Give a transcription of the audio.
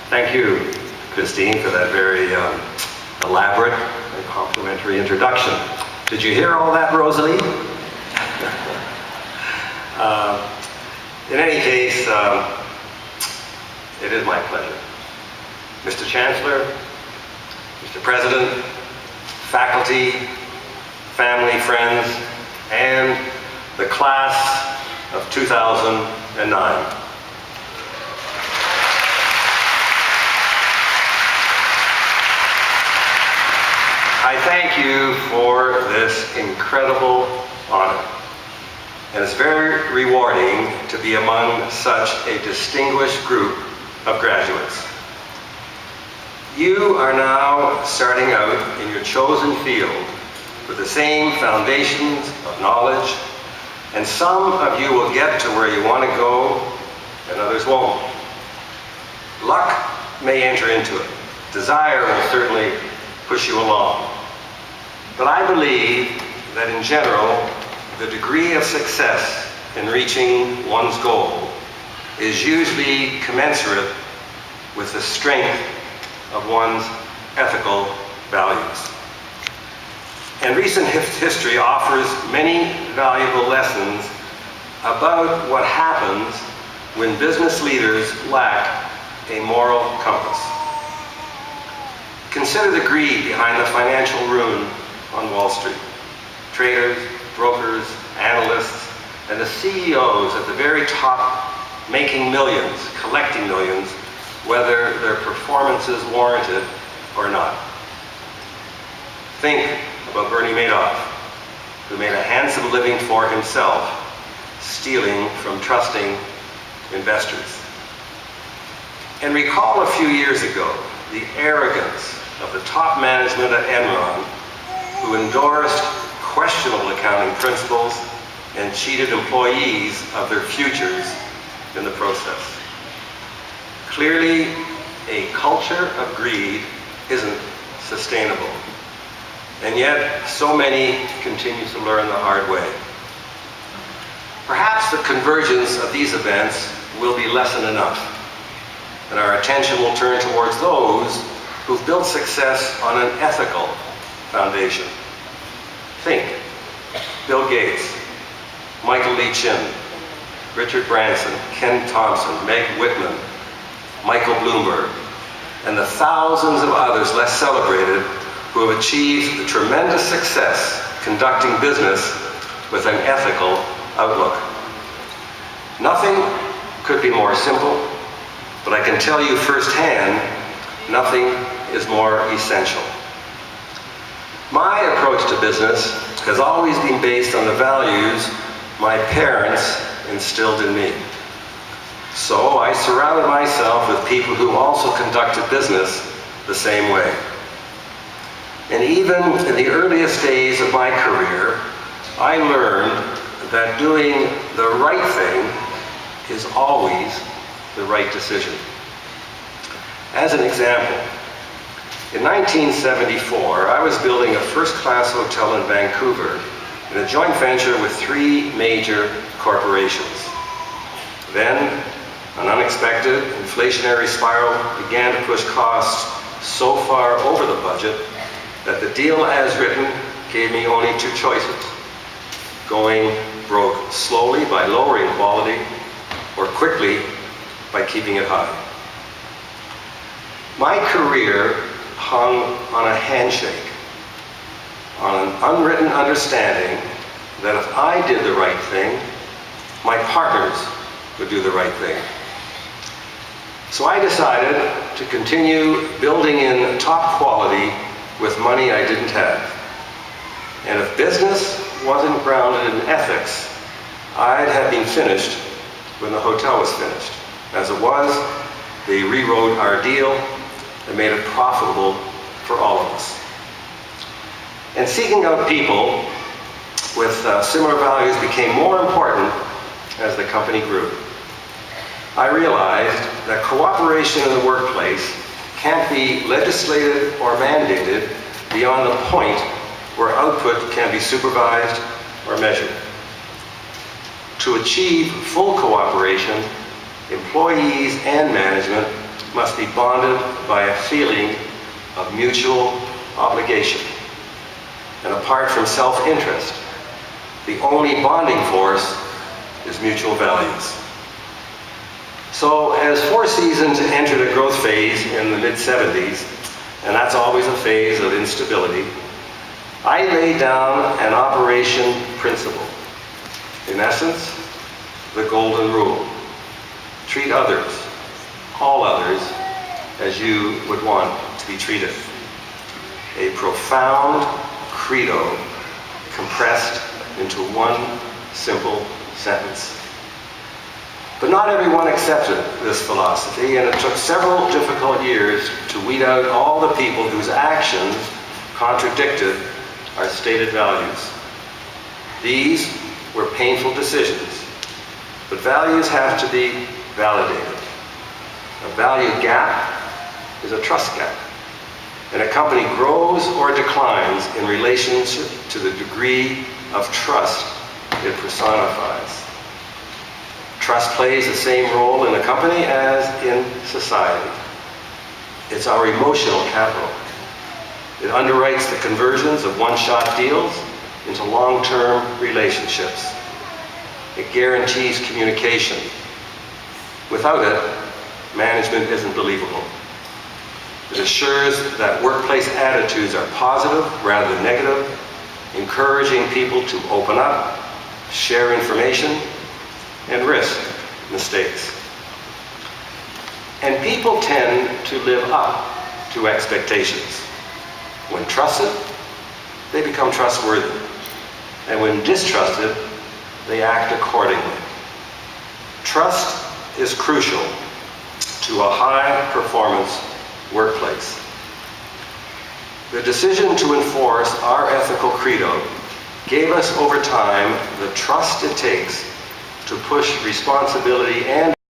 Thank you, Christine, for that very elaborate and complimentary introduction. Did you hear all that, Rosalie? In any case, it is my pleasure. Mr. Chancellor, Mr. President, faculty, family, friends, and the class of 2009. I thank you for this incredible honor. And it's very rewarding to be among such a distinguished group of graduates. You are now starting out in your chosen field with the same foundations of knowledge, and some of you will get to where you want to go, and others won't. Luck may enter into it. Desire will certainly push you along. But I believe that in general, the degree of success in reaching one's goal is usually commensurate with the strength of one's ethical values. And recent history offers many valuable lessons about what happens when business leaders lack a moral compass. Consider the greed behind the financial ruin on Wall Street. Traders, brokers, analysts, and the CEOs at the very top making millions, collecting millions, whether their performance is warranted or not. Think about Bernie Madoff, who made a handsome living for himself, stealing from trusting investors. And recall a few years ago, the arrogance of the top management at Enron, who endorsed questionable accounting principles and cheated employees of their futures in the process. Clearly, a culture of greed isn't sustainable. And yet, so many continue to learn the hard way. Perhaps the convergence of these events will be lesson enough, and our attention will turn towards those who've built success on an ethical foundation. Think: Bill Gates, Michael Lee Chin, Richard Branson, Ken Thompson, Meg Whitman, Michael Bloomberg, and the thousands of others less celebrated who have achieved tremendous success conducting business with an ethical outlook. Nothing could be more simple, but I can tell you firsthand, nothing is more essential. My approach to business has always been based on the values my parents instilled in me. So I surrounded myself with people who also conducted business the same way. And even in the earliest days of my career, I learned that doing the right thing is always the right decision. As an example, in 1974, I was building a first-class hotel in Vancouver in a joint venture with 3 major corporations. Then, an unexpected inflationary spiral began to push costs so far over the budget that the deal as written gave me only 2 choices: going broke slowly by lowering quality, or quickly by keeping it high. My career hung on a handshake, on an unwritten understanding that if I did the right thing, my partners would do the right thing. So I decided to continue building in top quality with money I didn't have. And if business wasn't grounded in ethics, I'd have been finished when the hotel was finished. As it was, they rewrote our deal and made it profitable for all of us. And seeking out people with similar values became more important as the company grew. I realized that cooperation in the workplace can't be legislated or mandated beyond the point where output can be supervised or measured. To achieve full cooperation, employees and management must be bonded by a feeling of mutual obligation. And apart from self-interest, the only bonding force is mutual values. So as Four Seasons entered a growth phase in the mid-70s, and that's always a phase of instability, I laid down an operation principle. In essence, the golden rule. Treat others, all others, as you would want to be treated. A profound credo compressed into one simple sentence. But not everyone accepted this philosophy, and it took several difficult years to weed out all the people whose actions contradicted our stated values. These were painful decisions, but values have to be validated. A value gap is a trust gap, and a company grows or declines in relationship to the degree of trust it personifies. Trust plays the same role in a company as in society. It's our emotional capital. It underwrites the conversions of one-shot deals into long-term relationships. It guarantees communication. Without it, management isn't believable. It assures that workplace attitudes are positive rather than negative, encouraging people to open up, share information, and risk mistakes. And people tend to live up to expectations. When trusted, they become trustworthy. And when distrusted, they act accordingly. Trust is crucial to a high-performance workplace. The decision to enforce our ethical credo gave us over time the trust it takes to push responsibility and